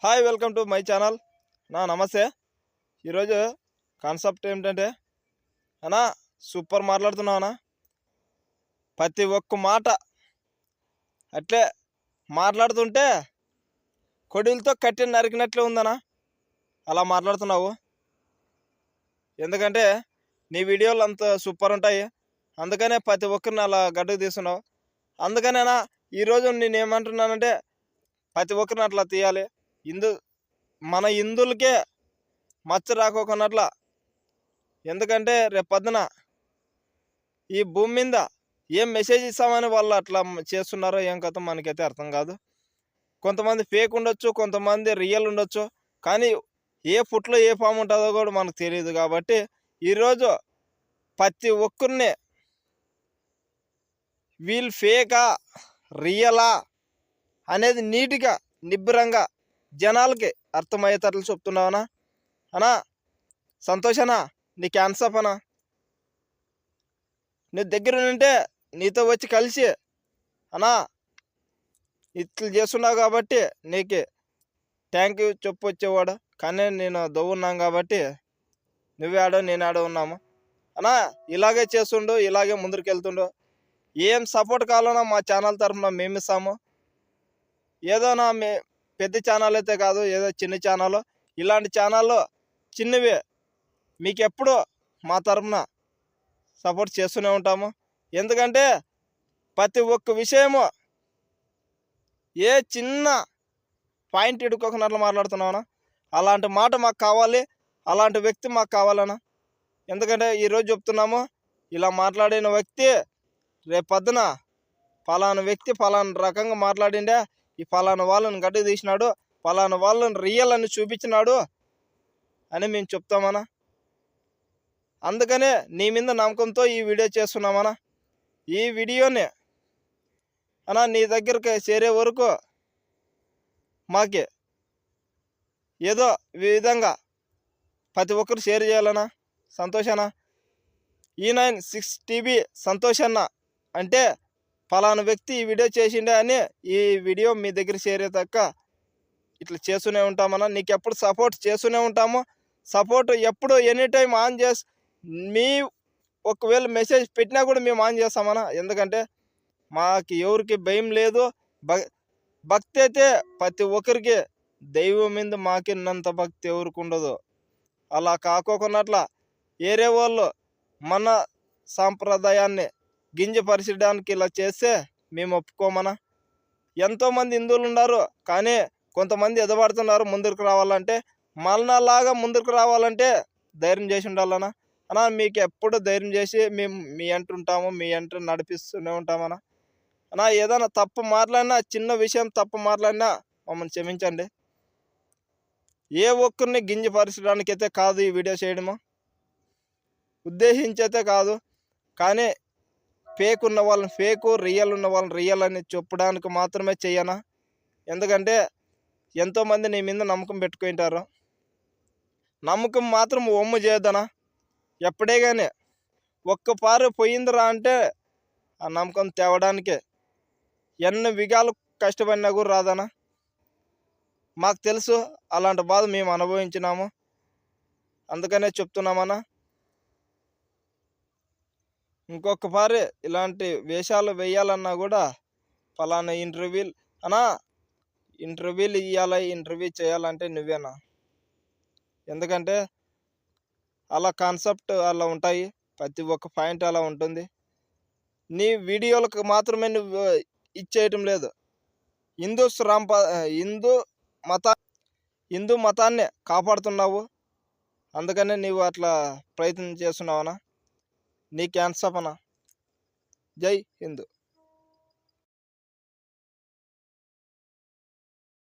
Hi welcome to my channel నమస్తే. ఈరోజు concept ఏమిటంటే అన్నా సూపర్ మాట్లాడుతున్నావునా. ప్రతి ఒక్క మాట అట్లే మాట్లాడుతుంటే కొడిలతో కట్టి నరికినట్లే ఉందనా అలా మాట్లాడుతున్నావు. ఎందుకంటే నీ వీడియోలు అంత సూపర్ ఉంటాయి, అందుకనే ప్రతి ఒక్కరిని అలా గడ్డకు తీస్తున్నావు. అందుకనేనా ఈరోజు నేనేమంటున్నానంటే ప్రతి ఒక్కరిని అట్లా తీయాలి. మన హిందువులకే మచ్చ రాకోకున్నట్ల. ఎందుకంటే రేపు పొద్దున ఈ భూమి మీద ఏం మెసేజ్ ఇస్తామని వాళ్ళు అట్లా చేస్తున్నారో ఏం కథ మనకైతే అర్థం కాదు. కొంతమంది ఫేక్ ఉండొచ్చు, కొంతమంది రియల్ ఉండొచ్చు, కానీ ఏ ఫుట్లో ఏ ఫామ్ ఉంటుందో కూడా మనకు తెలియదు. కాబట్టి ఈరోజు ప్రతి ఒక్కరిని వీళ్ళు ఫేకా రియలా అనేది నీట్గా నిబ్బరంగా జనాలకి అర్థమయ్యేటట్లు చెప్తున్నావనా అనా. సంతోషనా నీ క్యాన్సప్ అనా. నీ దగ్గర ఉంటే నీతో వచ్చి కలిసి అనా ఇట్లా చేస్తున్నావు కాబట్టి నీకు థ్యాంక్ యూ చెప్పు వచ్చేవాడు. కానీ నేను దవ్వున్నాం కాబట్టి నువ్వే ఆడో నేను ఆడో ఉన్నాము అనా. ఇలాగే చేస్తుండు, ఇలాగే ముందుకు వెళ్తుండు. ఏం సపోర్ట్ కావాలన్నా మా ఛానల్ తరఫున మేము ఇస్తాము. ఏదోనా పెద్ద ఛానల్ అయితే కాదు, ఏదో చిన్న ఛానల్. ఇలాంటి ఛానల్లో చిన్నవి మీకు ఎప్పుడూ మా తరఫున సపోర్ట్ చేస్తూనే ఉంటాము. ఎందుకంటే ప్రతి ఒక్క విషయము ఏ చిన్న పాయింట్ ఇడుకోకున్నట్లు మాట్లాడుతున్నావునా. అలాంటి మాట మాకు కావాలి, అలాంటి వ్యక్తి మాకు కావాలన్నా. ఎందుకంటే ఈరోజు చెప్తున్నాము, ఇలా మాట్లాడిన వ్యక్తి రేపు పొద్దున ఫలానా వ్యక్తి ఫలానా రకంగా మాట్లాడిండే, ఈ ఫలానా వాళ్ళని గడ్డి తీసినాడు, ఫలానా వాళ్ళని రియల్ అని చూపించినాడు అని మేము చెప్తామన్నా. అందుకనే నీ మీద నమ్మకంతో ఈ వీడియో చేస్తున్నామన్నా. ఈ వీడియోని అన్నా నీ దగ్గరికి చేరే వరకు మాకి ఏదో విధంగా ప్రతి ఒక్కరు షేర్ చేయాలన్నా. సంతోషనా E96 టీవీ సంతోషన్న అంటే ఫలానా వ్యక్తి ఈ వీడియో చేసిండే అని ఈ వీడియో మీ దగ్గర చేరేదాక ఇట్లా చేస్తూనే ఉంటామన్నా. నీకు ఎప్పుడు సపోర్ట్ చేస్తూనే ఉంటాము. సపోర్ట్ ఎప్పుడు ఎనీ టైం ఆన్ చేసి మీ ఒకవేళ మెసేజ్ పెట్టినా కూడా మేము ఆన్ చేస్తామన్నా. ఎందుకంటే మాకు ఎవరికి భయం లేదు. భక్తి అయితే ప్రతి ఒక్కరికి దైవం మీద మాకిన్నంత భక్తి ఎవరికి ఉండదు. అలా కాకోకున్నట్ల వేరే వాళ్ళు మన సాంప్రదాయాన్ని గింజపరిచడానికి ఇలా చేస్తే మేము ఒప్పుకోమన్నా. ఎంతోమంది హిందువులు ఉన్నారు, కానీ కొంతమంది ఎదబడుతున్నారు ముందుకు రావాలంటే. మళ్ళలాగా ముందుకు రావాలంటే ధైర్యం చేసి ఉండాలన్నా. అన్నా మీకు ఎప్పుడు ధైర్యం చేసి మేము మీ అంటుంటాము, మీ అంటూ నడిపిస్తూనే ఉంటామన్నా. అన్నా ఏదైనా తప్పు మాట్లాడినా, చిన్న విషయం తప్పు మాట్లాడినా మమ్మల్ని క్షమించండి. ఏ ఒక్కరిని గింజపరచడానికైతే కాదు ఈ వీడియో చేయడము, ఉద్దేశించైతే కాదు. కానీ ఫేక్ ఉన్న వాళ్ళని ఫేకు, రియల్ ఉన్న వాళ్ళని రియల్ అని చెప్పడానికి మాత్రమే చెయ్యనా. ఎందుకంటే ఎంతోమంది నీ మీద నమ్మకం పెట్టుకుంటారు. నమ్మకం మాత్రం ఒమ్ము చేయొద్దనా. ఎప్పుడే కానీ ఒక్కపారు పోయిందిరా అంటే ఆ నమ్మకం తేవడానికి ఎన్ని విగాలు కష్టపడినా కూడా రాదనా. మాకు తెలుసు, అలాంటి బాధ మేము అనుభవించినాము. అందుకనే చెప్తున్నామన్నా. ఇంకొకసారి ఇలాంటి వేషాలు వేయాలన్నా కూడా ఫలానా ఇంటర్వ్యూలు అన్నా, ఇంటర్వ్యూలు ఇవ్వాలి, ఇంటర్వ్యూ చేయాలంటే నువ్వేనా. ఎందుకంటే అలా కాన్సెప్ట్ అలా ఉంటాయి, ప్రతి ఒక్క పాయింట్ అలా ఉంటుంది. నీ వీడియోలకు మాత్రమే నువ్వు ఇచ్చేయటం లేదు. హిందూ మతాన్ని కాపాడుతున్నావు. అందుకనే నువ్వు అట్లా ప్రయత్నం చేస్తున్నావనా. నీ క్యాన్సప్ అన్నా. జై హిందూ.